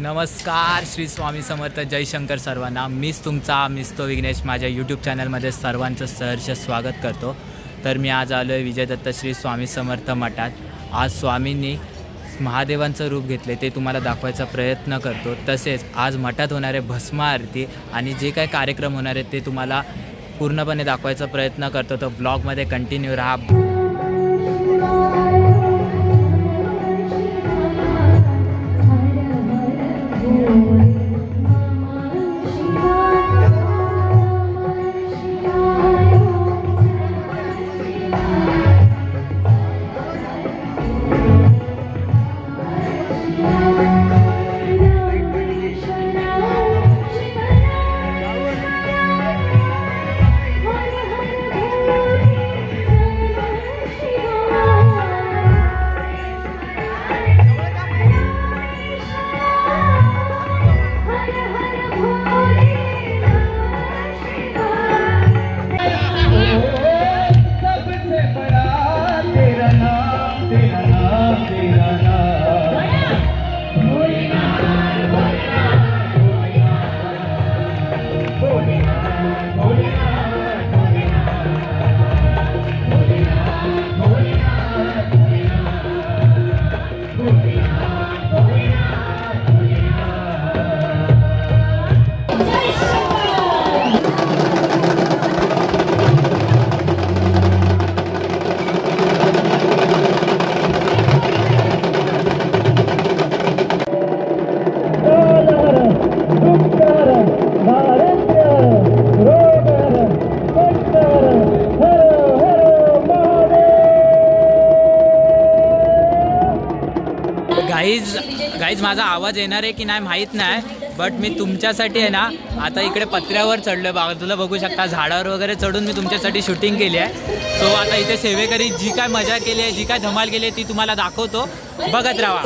नमस्कार, श्री स्वामी समर्थ, जय शंकर सर्वांना. मीच तुमचा मिस्तो विघ्नेश माझ्या यूट्यूब चॅनलमध्ये सर्वांचं सहर्ष स्वागत करतो. तर मी आज आलो आहे विजय दत्त श्री स्वामी समर्थ मठात. आज स्वामींनी महादेवांचं रूप घेतले ते तुम्हाला दाखवायचा प्रयत्न करतो. तसेच आज मठात होणारे भस्म आरती आणि जे काही कार्यक्रम होणार आहेत ते तुम्हाला पूर्णपणे दाखवायचा प्रयत्न करतो. तर ब्लॉगमध्ये कंटिन्यू राहा. गाईज माझा आवाज येणार आहे की नाही माहीत नाही, बट मी तुमच्यासाठी आहे ना आता इकडे पत्र्यावर चढलो आहे. बाजूला बघू शकता झाडावर वगैरे चढून मी तुमच्यासाठी शूटिंग केली आहे. सो आता इथे सेवेकरी जी काय मजा केली आहे, जी काय धमाल केली आहे ती तुम्हाला दाखवतो, बघत राहा.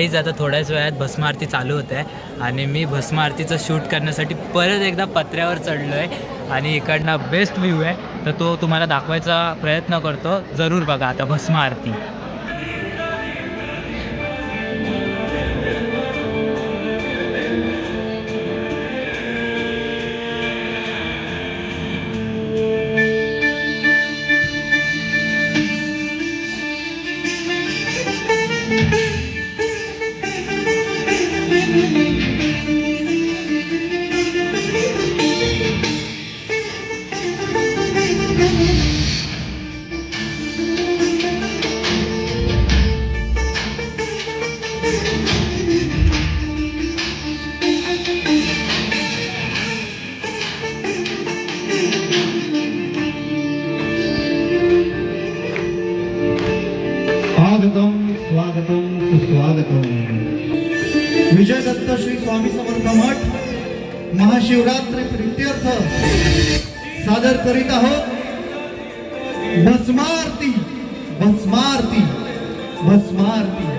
गाईज आता थोड्याच वेळात भस्म आरती चालू होते आहे आणि मी भस्म आरतीचं शूट करण्यासाठी परत एकदा पत्र्यावर चढलो आहे आणि इकडनं बेस्ट व्ह्यू आहे, तर तो तुम्हाला दाखवायचा प्रयत्न करतो. जरूर बघा आता भस्म आरती. स्वागतम स्वागतम सुस्वागतम. विजय दत्त श्री स्वामी समर्थ मठ महाशिवरात्री प्रीत्यर्थ सादर करीत आहोत भस्मारती भस्मारती भस्मारती.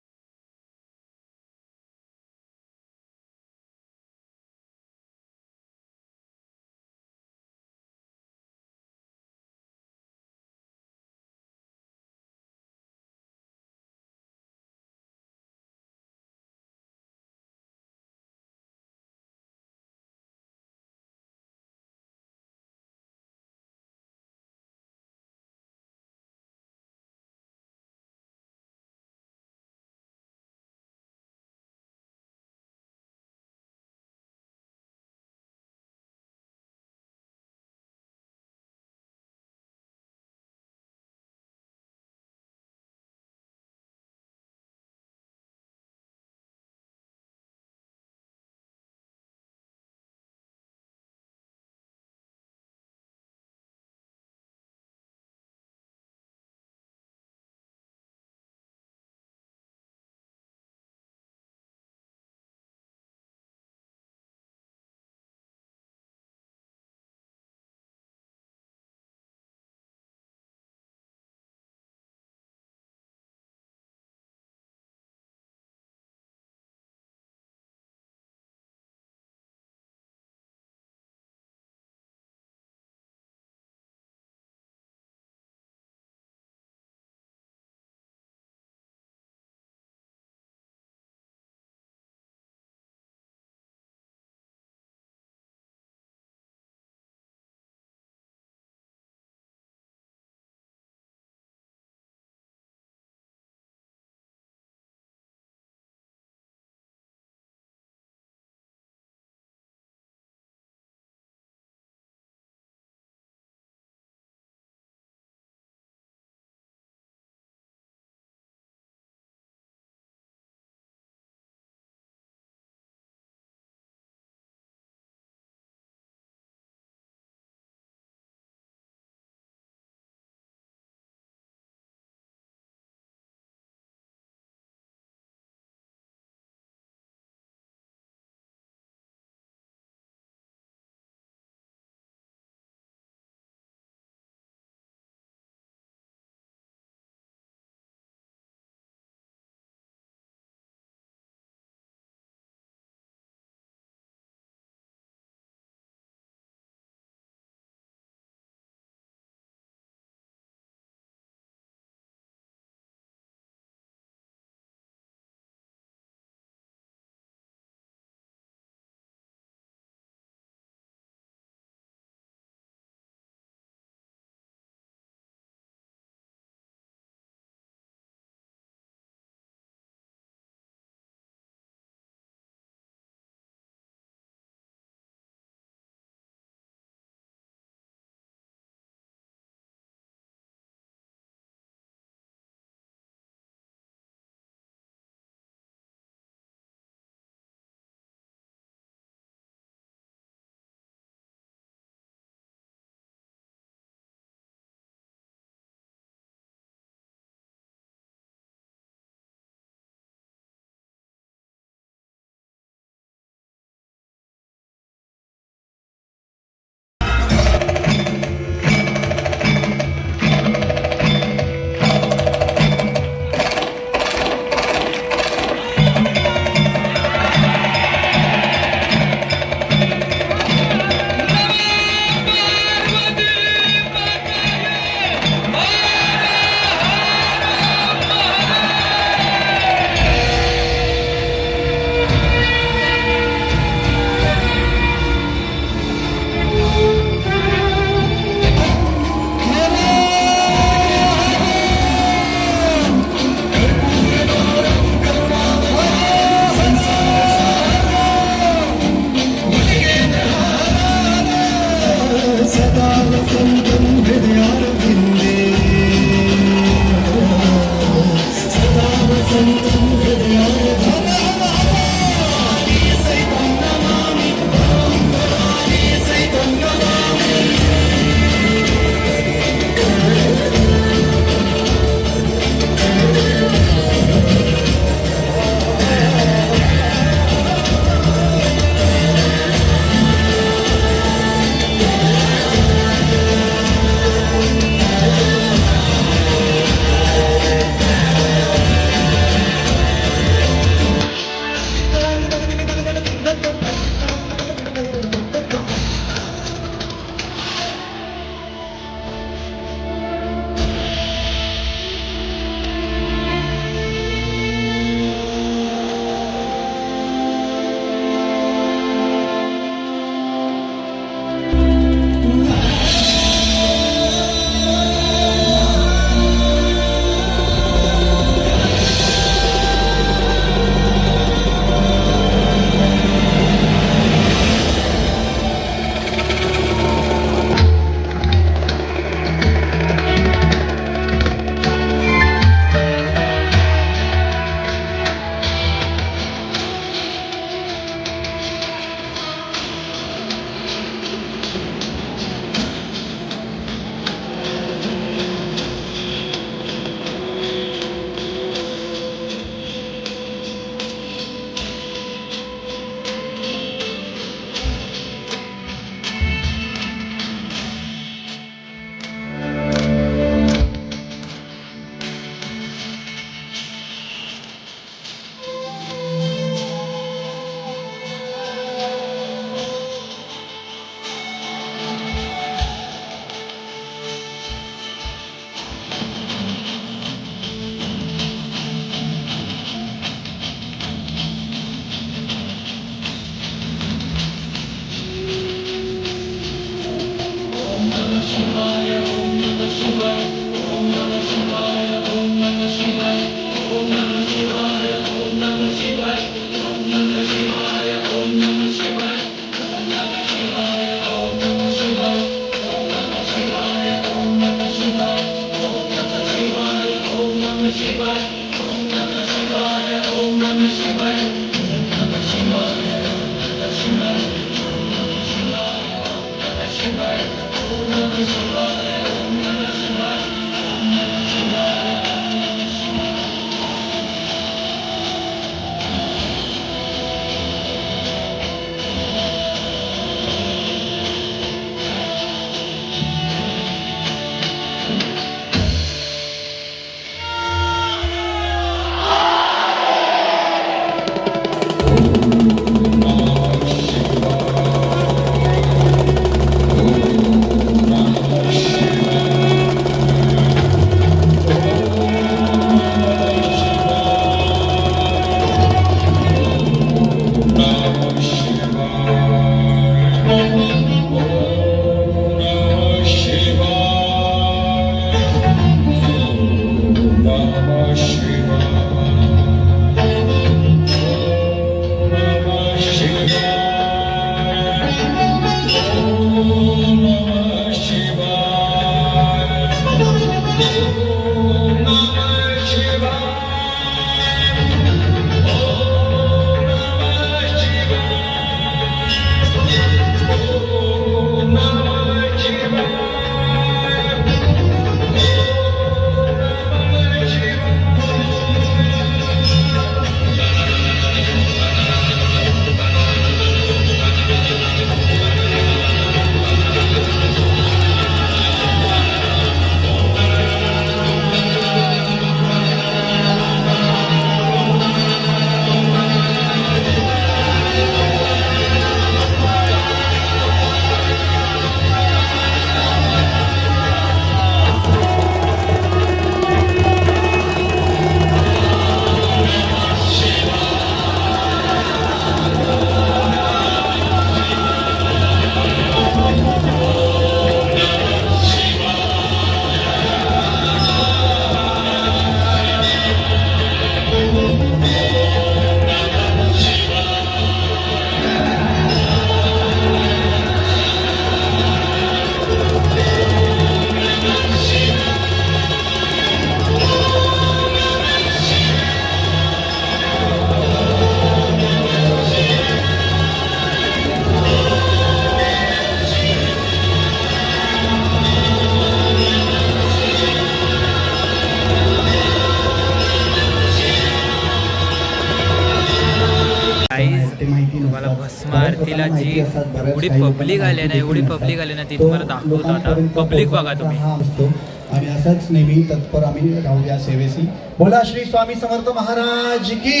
ते माहिती तुम्हाला नसतात. भस्म बऱ्याच आरतीला लोकांना जी माहिती असतात, बऱ्याच एवढी काही पब्लिक लोकांना आली ना, माहिती एवढी देखील पब्लिक नसतात. आली ना, ती तो तुम्हाला दाखवतो आता. लोकांपर्यंत पब्लिक बघा पोहोचवण्याचा तुम्ही. हा असतो आणि असंच नेहमी तत्पर आम्ही राहूया सेवेसी. बोला श्री स्वामी समर्थ महाराज की,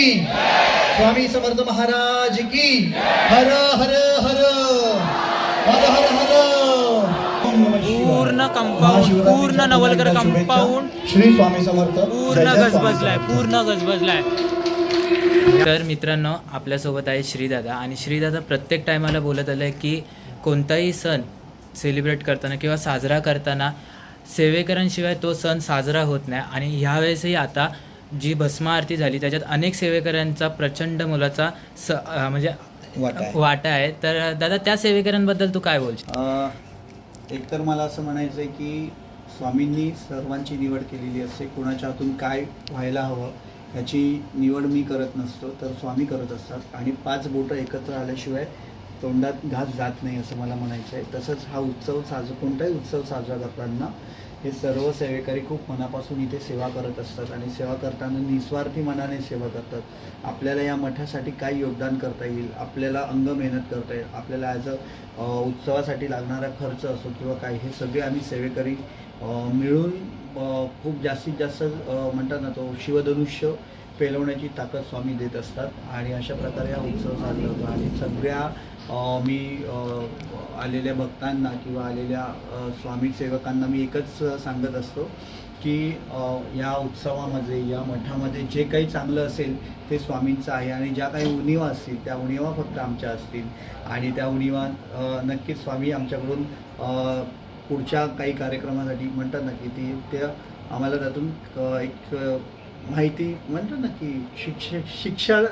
स्वामी समर्थ महाराज की. हर हर हर हर हर हर. ओम नमः शिवाय. पूर्ण कंपाऊंड, महाशिवरात्रीच्या पूर्ण नवलकर पुन्हा एकदा शुभेच्छा. कंपाऊंड श्री स्वामी समर्थ. पूर्ण जय जय स्वामी गजबजलाय, समर्थ. पूर्ण गजबजलाय. तर मित्रांनो, आपल्यासोबत आहे श्रीदादा, आणि श्रीदादा प्रत्येक टायमाला बोलत आलं आहे की कोणताही सण सेलिब्रेट करताना किंवा साजरा करताना सेवेकरांशिवाय तो सण साजरा होत नाही. आणि ह्यावेळेसही आता जी भस्म आरती झाली त्याच्यात अनेक सेवेकरांचा प्रचंड मोलाचा म्हणजे वाटा आहे. तर दादा, त्या सेवेकरांबद्दल तू काय बोलशील? एकतर मला असं म्हणायचं आहे की स्वामींनी सर्वांची निवड केलेली असते. कोणाच्या हातून काय व्हायला हवं ह्याची निवड मी करत नसतो, तर स्वामी करत असतात. आणि 5 बोटं एकत्र आल्याशिवाय तोंडात घास जात नाही असं मला म्हणायचं आहे. तसंच हा उत्सव कोणताही उत्सव साजरा करताना हे सर्व सेवेकरी खूप मनापासून इथे सेवा करत असतात आणि सेवा करताना निस्वार्थी मनाने सेवा करतात. आपल्याला या मठासाठी काय योगदान करता येईल, आपल्याला अंग मेहनत करता येईल, आपल्याला ॲज अ उत्सवासाठी लागणारा खर्च असो किंवा काय, हे सगळे आम्ही सेवेकरी मिळून खूप जास्तीत जास्त म्हणतात ना, तो शिवधनुष्य पेलवण्याची ताकद स्वामी देत असतात. आणि अशा प्रकारे हा उत्सव साजरा होतो. आणि सगळ्या मी आलेल्या भक्तांना किंवा आलेल्या स्वामी सेवकांना मी एकच सांगत असतो की या उत्सवामध्ये, या मठामध्ये जे काही चांगलं असेल ते स्वामींचं आहे. आणि ज्या काही उणिवा असतील त्या उणिवा फक्त आमच्या असतील. आणि त्या उणिवा नक्कीच स्वामी आमच्याकडून पुढच्या काही कार्यक्रमासाठी म्हणतात ना की ते आम्हाला त्यातून एक माहिती म्हणतात ना की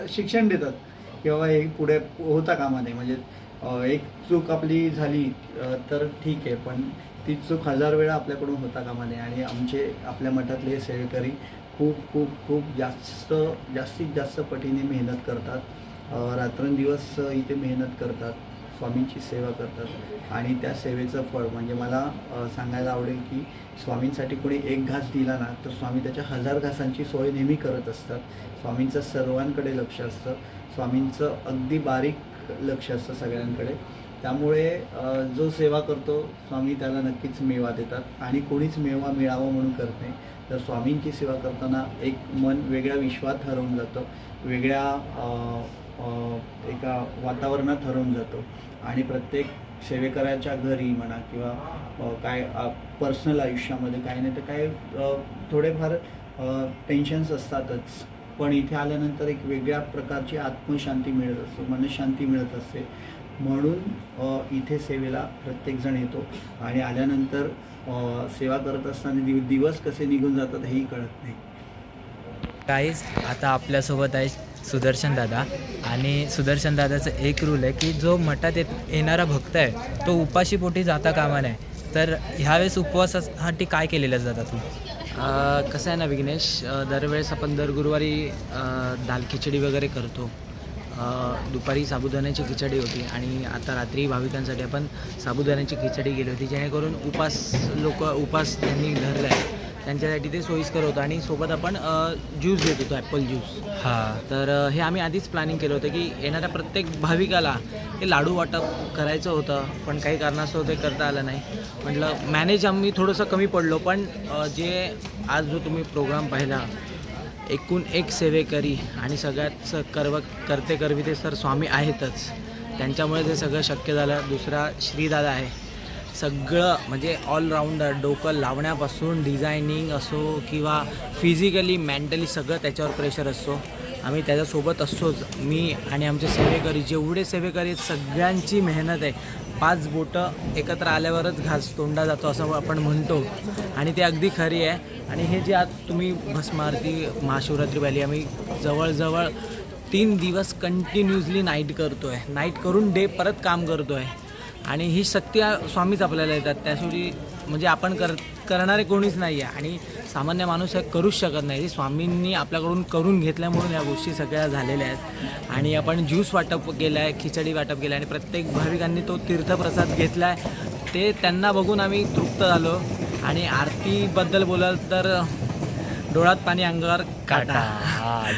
शिक्षण देतात किंवा हे पुढे होता कामा नये. म्हणजे एक चूक आपली झाली तर ठीक आहे, पण ती चूक 1000 वेळा आपल्याकडून होता कामा नये. आणि आपल्या मठातले हे सेवेकरी खूप खूप खूप जास्तीत जास्त पटीने मेहनत करतात. रात्रंदिवस इथे मेहनत करतात, स्वामींची सेवा करतात. आणि त्या सेवेचं फळ म्हणजे मला सांगायला आवडेल की स्वामींसाठी कोणी एक घास दिला ना तर स्वामी त्याच्या 1000 घासांची सोय नेहमी करत असतात. स्वामींचं सर्वांकडे लक्ष असतं, स्वामींचं अगदी बारीक लक्ष असतं सगळ्यांकडे. त्यामुळे जो सेवा करतो स्वामी त्याला नक्कीच मेवा देतात. आणि कोणीच मेवा मिळावा म्हणून करत नाही. तर स्वामींची सेवा करताना एक मन वेगळ्या विश्वात हरवून जातं, वेगळ्या एका वातावरणात हरवून जातो. आणि प्रत्येक सेवेकराच्या घरी म्हणा किंवा काय पर्सनल आयुष्यामध्ये काही नाही तर काय थोडेफार टेन्शन्स असतातच, पण इथे आल्यानंतर एक वेगळ्या प्रकारची आत्मशांती मिळत असते, मनशांती मिळत असते. म्हणून इथे सेवेला प्रत्येकजण येतो. आणि आल्यानंतर सेवा करत असताना दिवस कसे निघून जातात हेही कळत नाही. काहीच आता आपल्यासोबत आहे सुदर्शन दादा, आणि सुदर्शन दादाचं एक रूल आहे की जो मठात येणारा भक्त आहे तो उपाशी पोटी जाता कामा नये. तर ह्यावेळेस उपवासासाठी काय केलेलं जातं तू? कसं आहे ना विघ्नेश, दरवेळेस आपण दर गुरुवारी दाल खिचडी वगैरे करतो. दुपारी साबुदाण्याची खिचडी होती आणि आता रात्री भाविकांसाठी आपण साबुदाण्याची खिचडी केली होती, जेणेकरून उपास त्यांनी धरला आहे त्यांच्यासाठी ते सोयीस्कर होतं. आणि सोबत आपण ज्यूस देत होतो, ॲपल ज्यूस. तर हे आम्ही आधीच प्लॅनिंग केलं होतं की येणाऱ्या प्रत्येक भाविकाला हे लाडू वाटप करायचं होतं, पण काही कारणास्तव ते करता आलं नाही. म्हटलं मॅनेज आम्ही थोडंसं कमी पडलो, पण जे आज जो तुम्ही प्रोग्राम पाहिला, एकूण एक सेवेकरी आणि सगळ्यात करते करविते सर स्वामी आहेतच, त्यांच्यामुळे ते सगळं शक्य झालं. दुसरा श्रीदादा आहे, सगळं म्हणजे ऑलराऊंडर, डोकं लावण्यापासून डिझायनिंग असो किंवा फिजिकली मेंटली सगळं त्याच्यावर प्रेशर असतो. आम्ही त्याच्यासोबत असतोच. मी आणि आमचे सेवेकरी जेवढे सेवेकरी आहेत सगळ्यांची मेहनत आहे. 5 बोटं एकत्र आल्यावरच घास तोंडा जातो असं आपण म्हणतो, आणि ते अगदी खरी आहे. आणि हे जे आज तुम्ही भस्म आरती महाशिवरात्री वाली आम्ही जवळजवळ 3 दिवस कंटिन्युअसली नाईट करतो आहे, नाईट करून डे परत काम करतो आहे. आणि ही शक्ती स्वामीच आपल्याला येतात, त्याशिवाय म्हणजे आपण करणारे कोणीच नाही आहे. आणि सामान्य माणूस हे करूच शकत नाही. स्वामींनी आपल्याकडून करून घेतल्यामुळं या गोष्टी सगळ्या झालेल्या आहेत. आणि आपण ज्यूस वाटप केलं आहे, खिचडी वाटप केलं आहे, आणि प्रत्येक भाविकांनी तो तीर्थप्रसाद घेतला आहे. ते त्यांना बघून आम्ही तृप्त झालो. आणि आरतीबद्दल बोलाल तर डोळ्यात पाणी अंगावर काटा.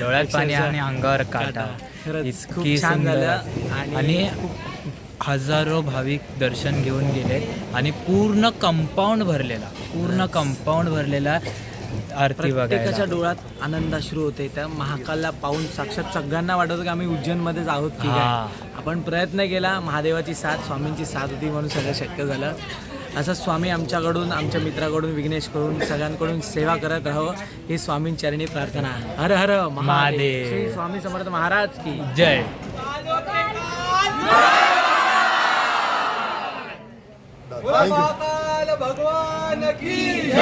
डोळ्यात पाणी आणि अंगावर काटा. खरंच खूप इतकी छान सुंदर झालं आणि हजारो भाविक दर्शन घेऊन गेले आणि पूर्ण कंपाऊंड भरलेला आरती प्रत्येकाच्या बघायला. डोळ्यात आनंदाश्रू होते. त्या महाकालला पाहून साक्षात सगळ्यांना वाटत होतं की आम्ही उज्जैनमध्येच आहोत की हा. काय. आपण प्रयत्न केला, महादेवाची साथ, स्वामींची साथ होती म्हणून सगळं शक्य झालं. असं स्वामी आमच्याकडून, आमच्या मित्राकडून, विघ्नेशकडून, सगळ्यांकडून सेवा करत राहावं ही स्वामींचरणी प्रार्थना. हर हर महादेव. महादेव. श्री स्वामी समर्थ महाराज की जय. भगवान की